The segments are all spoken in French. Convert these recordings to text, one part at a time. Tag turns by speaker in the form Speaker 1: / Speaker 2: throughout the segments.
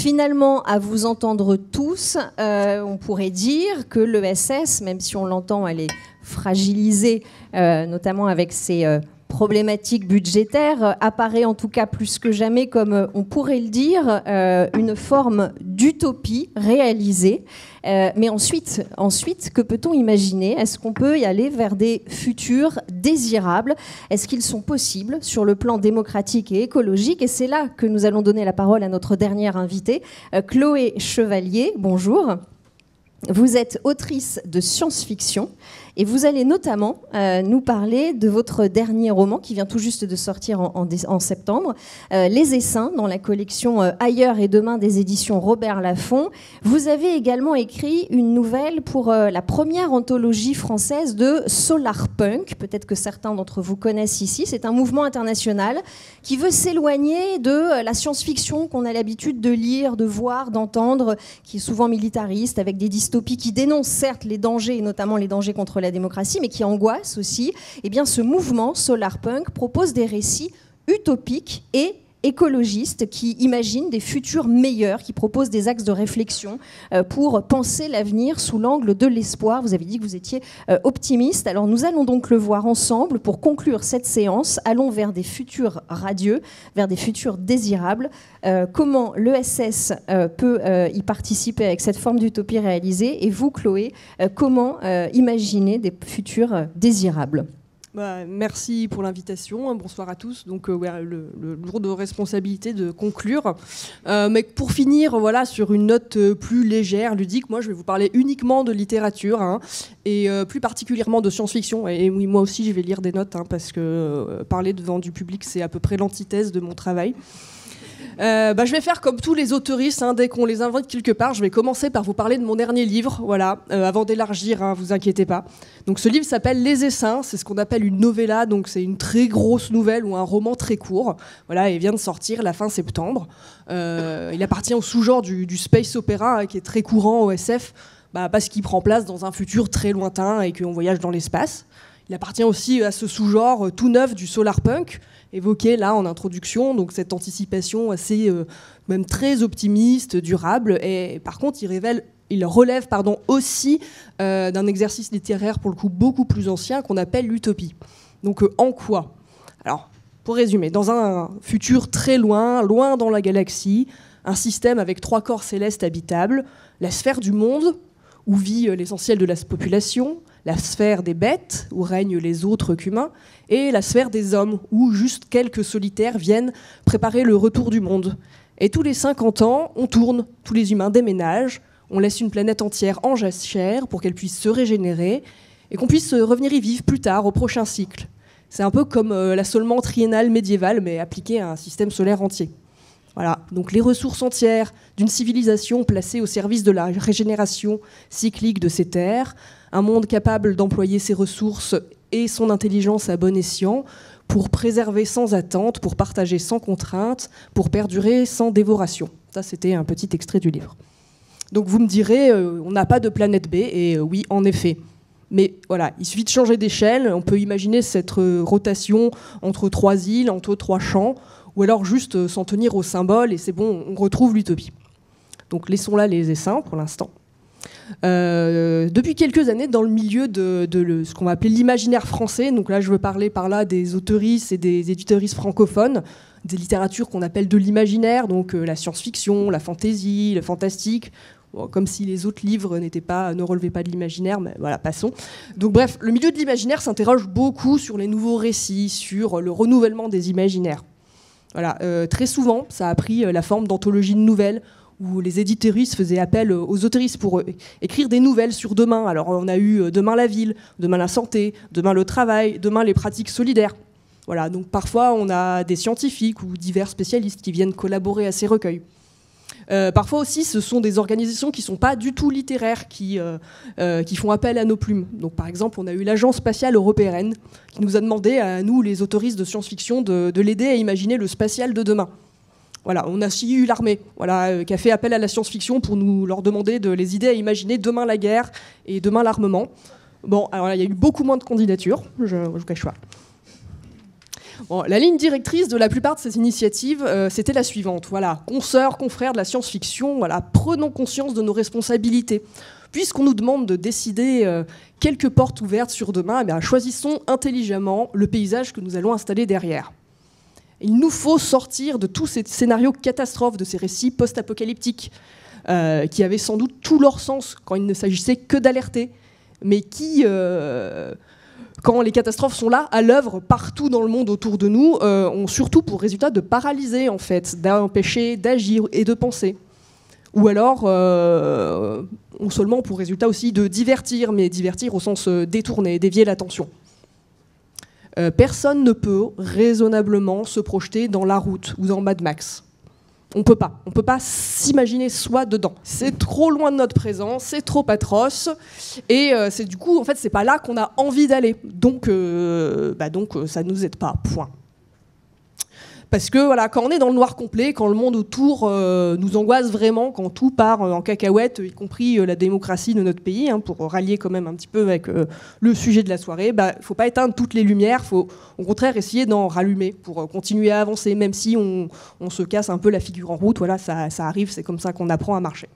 Speaker 1: Finalement, à vous entendre tous, on pourrait dire que l'ESS, même si on l'entend, elle est fragilisée, notamment avec ses problématiques budgétaires, apparaît en tout cas plus que jamais comme, on pourrait le dire, une forme d'utopie réalisée. Mais ensuite, que peut-on imaginer? Est-ce qu'on peut y aller vers des futurs désirables? Est-ce qu'ils sont possibles sur le plan démocratique et écologique? Et c'est là que nous allons donner la parole à notre dernière invitée, Chloé Chevalier. Bonjour. Vous êtes autrice de science-fiction et vous allez notamment nous parler de votre dernier roman qui vient tout juste de sortir en septembre, Les Essaims, dans la collection Ailleurs et Demain des éditions Robert Laffont. Vous avez également écrit une nouvelle pour la première anthologie française de Solarpunk. Peut-être que certains d'entre vous connaissent ici. C'est un mouvement international qui veut s'éloigner de la science-fiction qu'on a l'habitude de lire, de voir, d'entendre, qui est souvent militariste, avec des dystopies qui dénoncent certes les dangers, et notamment les dangers contre la démocratie, mais qui angoissent aussi. Eh bien, ce mouvement Solarpunk propose des récits utopiques et écologistes qui imaginent des futurs meilleurs, qui proposent des axes de réflexion pour penser l'avenir sous l'angle de l'espoir. Vous avez dit que vous étiez optimiste. Alors nous allons donc le voir ensemble pour conclure cette séance. Allons vers des futurs radieux, vers des futurs désirables. Comment l'ESS peut y participer avec cette forme d'utopie réalisée? Et vous, Chloé, comment imaginer des futurs désirables?
Speaker 2: Merci pour l'invitation. Bonsoir à tous. Donc, le lourd de responsabilité de conclure. Mais pour finir, voilà, sur une note plus légère, ludique, moi, je vais vous parler uniquement de littérature et plus particulièrement de science-fiction. Et oui, moi aussi, je vais lire des notes parce que parler devant du public, c'est à peu près l'antithèse de mon travail. Je vais faire comme tous les auteuristes, dès qu'on les invite quelque part, je vais commencer par vous parler de mon dernier livre, voilà, avant d'élargir, vous inquiétez pas. Donc ce livre s'appelle Les Essaims, c'est ce qu'on appelle une novella, donc c'est une très grosse nouvelle ou un roman très court, voilà, et vient de sortir la fin septembre. Il appartient au sous-genre du space opéra, qui est très courant au SF, parce qu'il prend place dans un futur très lointain et qu'on voyage dans l'espace. Il appartient aussi à ce sous-genre tout neuf du solarpunk, évoqué là en introduction, donc cette anticipation assez, même très optimiste, durable. Et par contre, il relève aussi d'un exercice littéraire pour le coup beaucoup plus ancien qu'on appelle l'utopie. Donc en quoi? Alors, pour résumer, dans un futur très loin, loin dans la galaxie, un système avec 3 corps célestes habitables, la sphère du monde, où vit l'essentiel de la population, la sphère des bêtes, où règnent les autres qu'humains, et la sphère des hommes, où juste quelques solitaires viennent préparer le retour du monde. Et tous les 50 ans, on tourne, tous les humains déménagent, on laisse une planète entière en jachère pour qu'elle puisse se régénérer, et qu'on puisse revenir y vivre plus tard, au prochain cycle. C'est un peu comme l'assolement triennal médiéval, mais appliqué à un système solaire entier. Voilà, donc les ressources entières d'une civilisation placée au service de la régénération cyclique de ces terres, un monde capable d'employer ses ressources et son intelligence à bon escient pour préserver sans attente, pour partager sans contrainte, pour perdurer sans dévoration. Ça, c'était un petit extrait du livre. Donc vous me direz, on n'a pas de planète B, et oui, en effet. Mais voilà, il suffit de changer d'échelle, on peut imaginer cette rotation entre 3 îles, entre 3 champs, ou alors juste s'en tenir au symbole, et c'est bon, on retrouve l'utopie. Donc laissons là les essaims pour l'instant. Depuis quelques années, dans le milieu de ce qu'on va appeler l'imaginaire français, donc là je veux parler par là des auteuristes et des éditeuristes francophones, des littératures qu'on appelle de l'imaginaire, donc la science-fiction, la fantasy, le fantastique, bon, comme si les autres livres ne relevaient pas de l'imaginaire, mais voilà, passons. Donc bref, le milieu de l'imaginaire s'interroge beaucoup sur les nouveaux récits, sur le renouvellement des imaginaires. Voilà, très souvent, ça a pris la forme d'anthologies de nouvelles, où les éditeuristes faisaient appel aux auteuristes pour écrire des nouvelles sur demain. Alors on a eu demain la ville, demain la santé, demain le travail, demain les pratiques solidaires. Voilà, donc parfois on a des scientifiques ou divers spécialistes qui viennent collaborer à ces recueils. Parfois aussi, ce sont des organisations qui ne sont pas du tout littéraires qui font appel à nos plumes. Donc, par exemple, on a eu l'Agence spatiale européenne qui nous a demandé, à nous, les auteuristes de science-fiction, de l'aider à imaginer le spatial de demain. Voilà, on a aussi eu l'armée qui a fait appel à la science-fiction pour leur demander de les aider à imaginer demain la guerre et demain l'armement. Bon, alors là, il y a eu beaucoup moins de candidatures, je vous cache pas. Bon, la ligne directrice de la plupart de ces initiatives, c'était la suivante. Voilà, consoeurs, confrères de la science-fiction, voilà, prenons conscience de nos responsabilités. Puisqu'on nous demande de décider quelques portes ouvertes sur demain, eh bien, choisissons intelligemment le paysage que nous allons installer derrière. Il nous faut sortir de tous ces scénarios catastrophes, de ces récits post-apocalyptiques, qui avaient sans doute tout leur sens quand il ne s'agissait que d'alerter, mais qui, quand les catastrophes sont là, à l'œuvre, partout dans le monde autour de nous, ont surtout pour résultat de paralyser, en fait, d'empêcher d'agir et de penser. Ou alors, ont seulement pour résultat aussi de divertir, mais divertir au sens détourné, dévier l'attention. Personne ne peut raisonnablement se projeter dans La Route ou dans Mad Max. On peut pas s'imaginer soi dedans. C'est trop loin de notre présent, c'est trop atroce, et c'est du coup, en fait, c'est pas là qu'on a envie d'aller. Donc, ça nous aide pas. Point. Parce que voilà, quand on est dans le noir complet, quand le monde autour nous angoisse vraiment, quand tout part en cacahuète, y compris la démocratie de notre pays, pour rallier quand même un petit peu avec le sujet de la soirée, il ne faut pas éteindre toutes les lumières, il faut au contraire essayer d'en rallumer pour continuer à avancer, même si on se casse un peu la figure en route. Voilà, ça arrive, c'est comme ça qu'on apprend à marcher.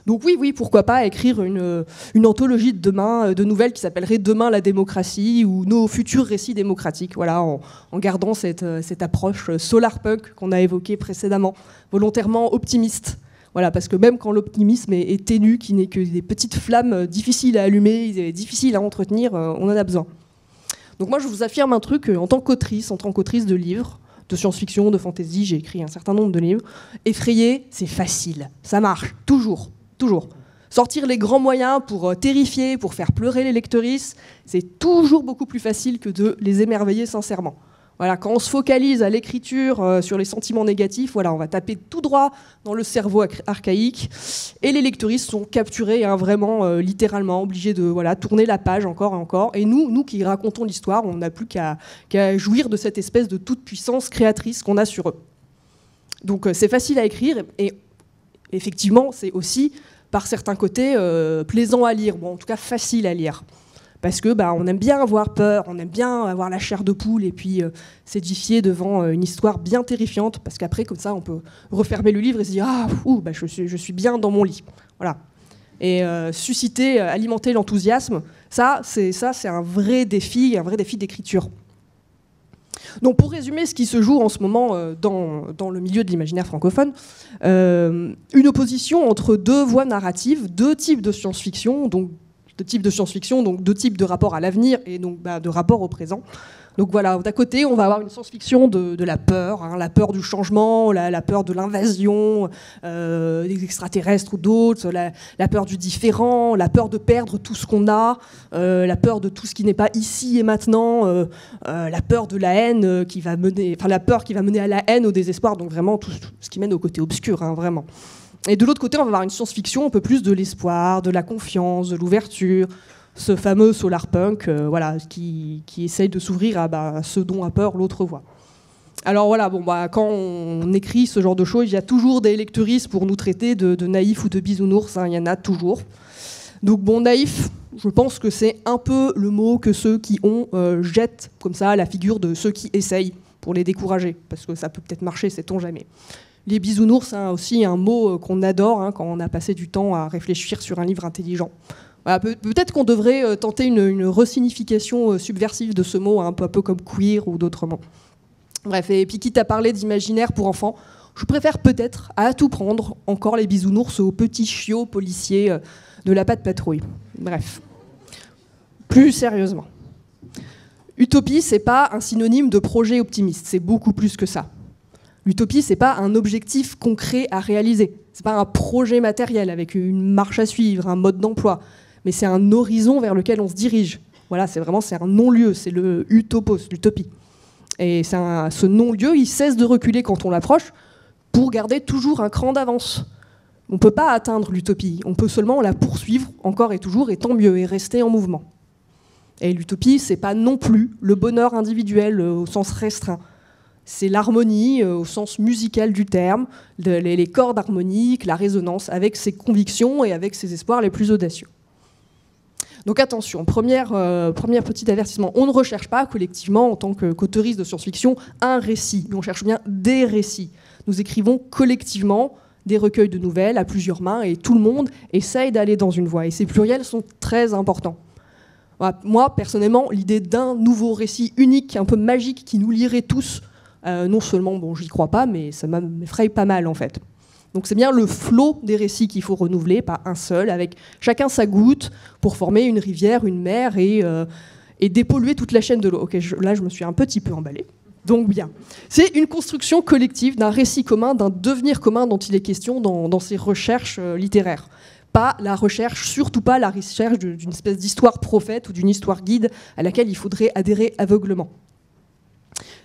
Speaker 2: Donc oui, pourquoi pas écrire une anthologie de demain, de nouvelles qui s'appellerait Demain la démocratie ou Nos futurs récits démocratiques, voilà, en gardant cette approche solarpunk qu'on a évoquée précédemment, volontairement optimiste. Voilà, parce que même quand l'optimisme est ténu, qui n'est que des petites flammes difficiles à allumer, difficiles à entretenir, on en a besoin. Donc moi je vous affirme un truc, en tant qu'autrice de livres, de science-fiction, de fantasy, j'ai écrit un certain nombre de livres, effrayer, c'est facile, ça marche, toujours. Sortir les grands moyens pour terrifier, pour faire pleurer les lectrices, c'est toujours beaucoup plus facile que de les émerveiller sincèrement. Voilà, quand on se focalise à l'écriture sur les sentiments négatifs, voilà, on va taper tout droit dans le cerveau archaïque, et les lectrices sont capturées, vraiment, littéralement, obligées de tourner la page encore et encore. Et nous qui racontons l'histoire, on n'a plus qu'à jouir de cette espèce de toute-puissance créatrice qu'on a sur eux. Donc c'est facile à écrire, et effectivement, c'est aussi, par certains côtés, plaisant à lire, bon, en tout cas facile à lire. Parce que on aime bien avoir peur, on aime bien avoir la chair de poule et puis s'édifier devant une histoire bien terrifiante, parce qu'après, comme ça, on peut refermer le livre et se dire « je suis bien dans mon lit ». Voilà. Et susciter, alimenter l'enthousiasme, ça c'est un vrai défi d'écriture. Donc pour résumer ce qui se joue en ce moment dans le milieu de l'imaginaire francophone, une opposition entre deux voies narratives, deux types de science-fiction, donc deux types de rapports à l'avenir et donc de rapports au présent. Donc voilà, d'un côté, on va avoir une science-fiction de la peur, la peur du changement, la peur de l'invasion, des extraterrestres ou d'autres, la peur du différent, la peur de perdre tout ce qu'on a, la peur de tout ce qui n'est pas ici et maintenant, la peur de la haine la peur qui va mener à la haine, au désespoir, donc vraiment tout ce qui mène au côté obscur, vraiment. Et de l'autre côté, on va avoir une science-fiction un peu plus de l'espoir, de la confiance, de l'ouverture, ce fameux solarpunk qui essaye de s'ouvrir à ce dont a peur l'autre voix. Alors voilà, quand on écrit ce genre de choses, il y a toujours des lectrices pour nous traiter de naïfs ou de bisounours, il y en a toujours. Donc naïf, je pense que c'est un peu le mot que ceux qui jettent comme ça la figure de ceux qui essayent pour les décourager, parce que ça peut peut-être marcher, sait-on jamais. Les bisounours, aussi un mot qu'on adore quand on a passé du temps à réfléchir sur un livre intelligent. Voilà, peut-être qu'on devrait tenter une resignification subversive de ce mot, un peu comme queer ou d'autres mots. Bref, et puis quitte à parler d'imaginaire pour enfants, je préfère peut-être, à tout prendre, encore les bisounours aux petits chiots policiers de la Patte Patrouille. Bref. Plus sérieusement. Utopie, c'est pas un synonyme de projet optimiste, c'est beaucoup plus que ça. L'utopie, c'est pas un objectif concret à réaliser, c'est pas un projet matériel avec une marche à suivre, un mode d'emploi, mais c'est un horizon vers lequel on se dirige. Voilà, c'est un non-lieu, c'est le utopos, l'utopie. Et ce non-lieu, il cesse de reculer quand on l'approche pour garder toujours un cran d'avance. On ne peut pas atteindre l'utopie, on peut seulement la poursuivre encore et toujours, et tant mieux, et rester en mouvement. Et l'utopie, c'est pas non plus le bonheur individuel au sens restreint. C'est l'harmonie au sens musical du terme, les cordes harmoniques, la résonance avec ses convictions et avec ses espoirs les plus audacieux. Donc attention, premier petit avertissement, on ne recherche pas collectivement en tant qu'auteuriste de science-fiction un récit, mais on cherche bien des récits. Nous écrivons collectivement des recueils de nouvelles à plusieurs mains et tout le monde essaye d'aller dans une voie. Et ces pluriels sont très importants. Voilà, moi, personnellement, l'idée d'un nouveau récit unique, un peu magique, qui nous lierait tous, non seulement, bon, j'y crois pas, mais ça m'effraie pas mal en fait. Donc c'est bien le flot des récits qu'il faut renouveler, pas un seul, avec chacun sa goutte pour former une rivière, une mer et dépolluer toute la chaîne de l'eau. Ok, là je me suis un petit peu emballée. Donc bien, c'est une construction collective d'un récit commun, d'un devenir commun dont il est question dans ces recherches littéraires. Pas la recherche, surtout pas la recherche d'une espèce d'histoire prophète ou d'une histoire guide à laquelle il faudrait adhérer aveuglement.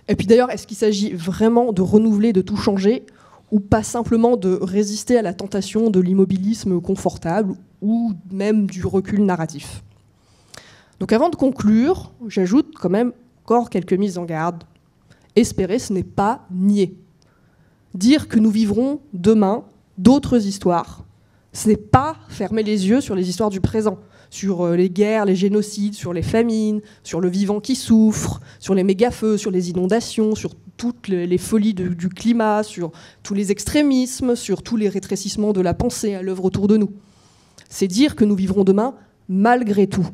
Speaker 2: Et puis d'ailleurs, est-ce qu'il s'agit vraiment de renouveler, de tout changer, ou pas simplement de résister à la tentation de l'immobilisme confortable ou même du recul narratif? Donc avant de conclure, j'ajoute quand même encore quelques mises en garde. Espérer, ce n'est pas nier. Dire que nous vivrons demain d'autres histoires, ce n'est pas fermer les yeux sur les histoires du présent, sur les guerres, les génocides, sur les famines, sur le vivant qui souffre, sur les méga-feux, sur les inondations, sur toutes les folies du climat, sur tous les extrémismes, sur tous les rétrécissements de la pensée à l'œuvre autour de nous. C'est dire que nous vivrons demain malgré tout.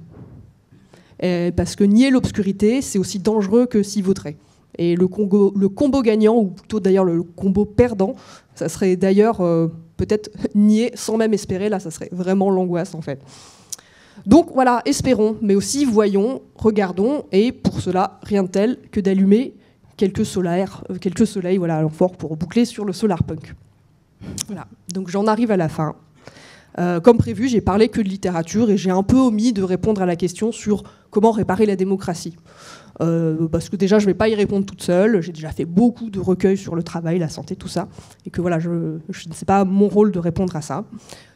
Speaker 2: Parce que nier l'obscurité, c'est aussi dangereux que s'y vautrer. Et le combo gagnant, ou plutôt d'ailleurs le combo perdant, ça serait d'ailleurs peut-être nier sans même espérer. Là, ça serait vraiment l'angoisse en fait. Donc voilà, espérons, mais aussi voyons, regardons, et pour cela, rien de tel que d'allumer quelques soleils, voilà, alors fort pour boucler sur le solarpunk. Voilà, donc j'en arrive à la fin. Comme prévu, j'ai parlé que de littérature et j'ai un peu omis de répondre à la question sur comment réparer la démocratie. Parce que déjà, je ne vais pas y répondre toute seule. J'ai déjà fait beaucoup de recueils sur le travail, la santé, tout ça. Et que voilà, c'est pas mon rôle de répondre à ça.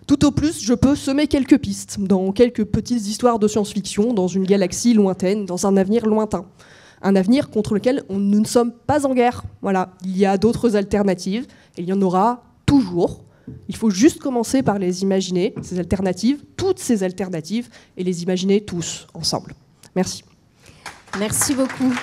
Speaker 2: Tout au plus, je peux semer quelques pistes dans quelques petites histoires de science-fiction, dans une galaxie lointaine, dans un avenir lointain. Un avenir contre lequel nous ne sommes pas en guerre. Voilà, il y a d'autres alternatives, et il y en aura toujours. Il faut juste commencer par les imaginer, ces alternatives, toutes ces alternatives, et les imaginer tous ensemble. Merci.
Speaker 1: Merci beaucoup.